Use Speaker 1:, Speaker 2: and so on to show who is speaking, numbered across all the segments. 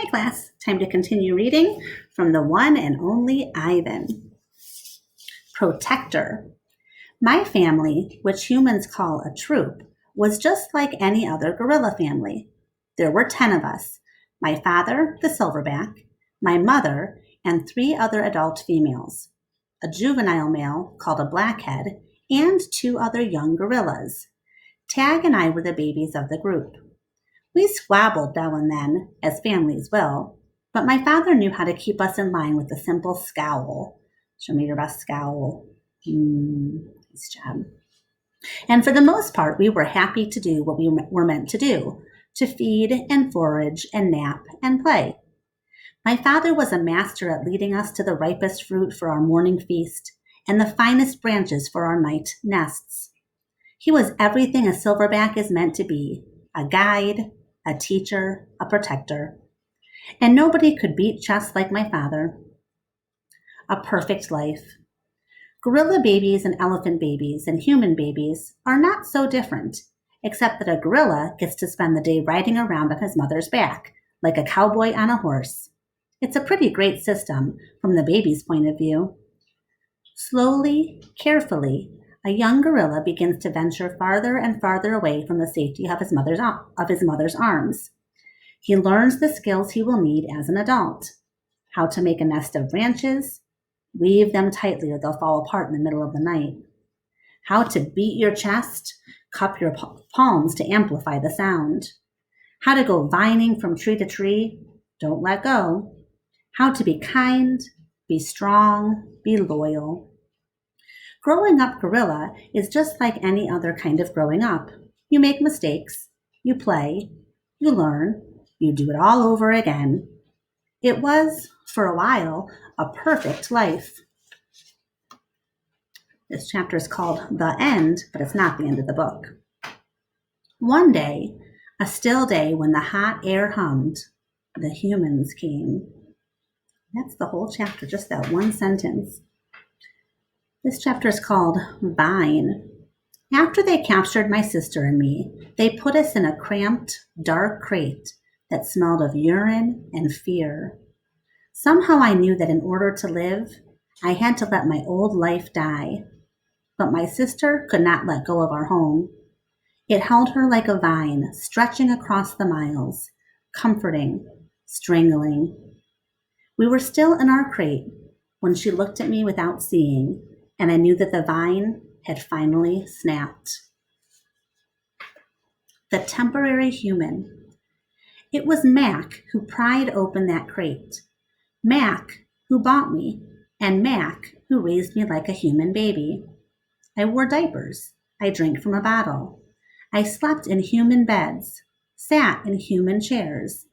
Speaker 1: Okay, class, time to continue reading from the one and only Ivan. Protector. My family, which humans call a troop, was just like any other gorilla family. There were 10 of us. My father, the silverback, my mother, and 3 other adult females, a juvenile male called a blackhead, and 2 other young gorillas. Tag and I were the babies of the group. We squabbled now and then, as families will, but my father knew how to keep us in line with a simple scowl. Show me your best scowl. Nice job. And for the most part, we were happy to do what we were meant to feed and forage and nap and play. My father was a master at leading us to the ripest fruit for our morning feast and the finest branches for our night nests. He was everything a silverback is meant to be, a guide, a teacher, a protector. And nobody could beat chess like my father. A perfect life. Gorilla babies and elephant babies and human babies are not so different, except that a gorilla gets to spend the day riding around on his mother's back, like a cowboy on a horse. It's a pretty great system from the baby's point of view. Slowly, carefully, a young gorilla begins to venture farther and farther away from the safety of his mother's arms. He learns the skills he will need as an adult: how to make a nest of branches, weave them tightly or they'll fall apart in the middle of the night, how to beat your chest, cup your palms to amplify the sound, how to go vining from tree to tree, don't let go, how to be kind, be strong, be loyal. Growing up gorilla is just like any other kind of growing up. You make mistakes, you play, you learn, you do it all over again. It was, for a while, a perfect life. This chapter is called The End, but it's not the end of the book. One day, a still day when the hot air hummed, the humans came. That's the whole chapter, just that one sentence. This chapter is called Vine. After they captured my sister and me, they put us in a cramped, dark crate that smelled of urine and fear. Somehow I knew that in order to live, I had to let my old life die. But my sister could not let go of our home. It held her like a vine, stretching across the miles, comforting, strangling. We were still in our crate when she looked at me without seeing, and I knew that the vine had finally snapped. The temporary human. It was Mac who pried open that crate. Mac, who bought me, and Mac, who raised me like a human baby. I wore diapers. I drank from a bottle. I slept in human beds, sat in human chairs,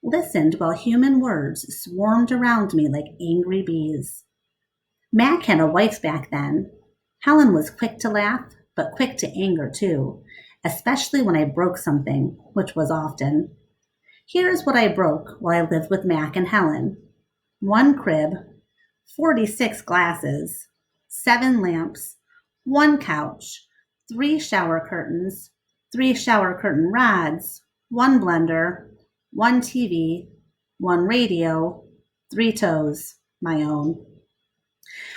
Speaker 1: listened while human words swarmed around me like angry bees. Mac had a wife back then. Helen was quick to laugh, but quick to anger too, especially when I broke something, which was often. Here's what I broke while I lived with Mac and Helen. 1 crib, 46 glasses, 7 lamps, 1 couch, 3 shower curtains, 3 shower curtain rods, 1 blender, 1 TV, 1 radio, 3 toes, my own.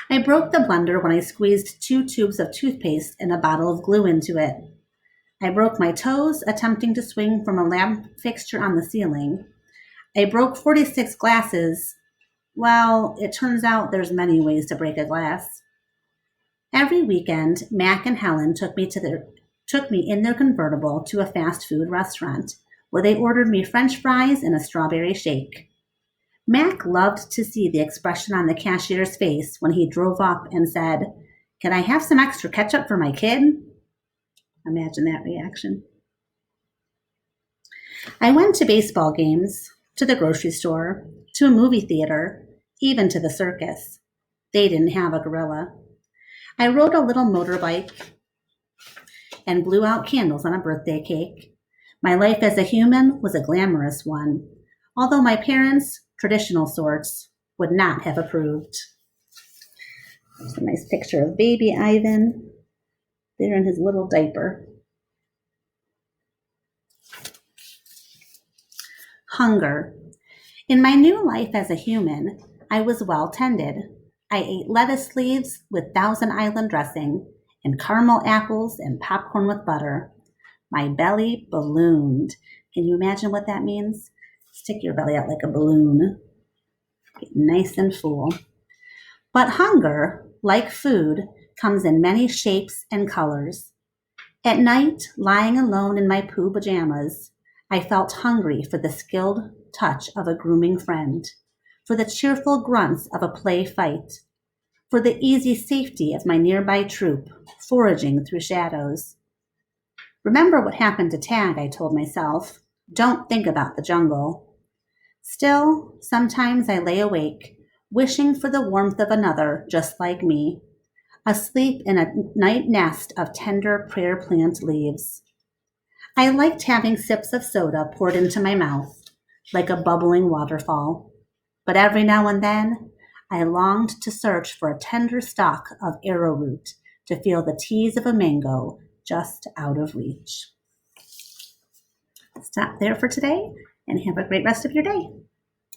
Speaker 1: I broke the blender when I squeezed 2 tubes of toothpaste and a bottle of glue into it. I broke my toes attempting to swing from a lamp fixture on the ceiling. I broke 46 glasses. Well, it turns out there's many ways to break a glass. Every weekend, Mac and Helen took me in their convertible to a fast food restaurant, where they ordered me French fries and a strawberry shake. Mac loved to see the expression on the cashier's face when he drove up and said, "Can I have some extra ketchup for my kid?" Imagine that reaction. I went to baseball games, to the grocery store, to a movie theater, even to the circus. They didn't have a gorilla. I rode a little motorbike and blew out candles on a birthday cake. My life as a human was a glamorous one, although my parents, traditional sorts, would not have approved. There's a nice picture of baby Ivan there in his little diaper. Hunger. In my new life as a human, I was well tended. I ate lettuce leaves with Thousand Island dressing and caramel apples and popcorn with butter. My belly ballooned. Can you imagine what that means? Stick your belly out like a balloon. Get nice and full. But hunger, like food, comes in many shapes and colors. At night, lying alone in my poo pajamas, I felt hungry for the skilled touch of a grooming friend, for the cheerful grunts of a play fight, for the easy safety of my nearby troop, foraging through shadows. Remember what happened to Tag, I told myself. Don't think about the jungle. Still, sometimes I lay awake, wishing for the warmth of another just like me, asleep in a night nest of tender prayer plant leaves. I liked having sips of soda poured into my mouth, like a bubbling waterfall. But every now and then, I longed to search for a tender stalk of arrowroot to feel the tease of a mango just out of reach. Stop there for today and have a great rest of your day.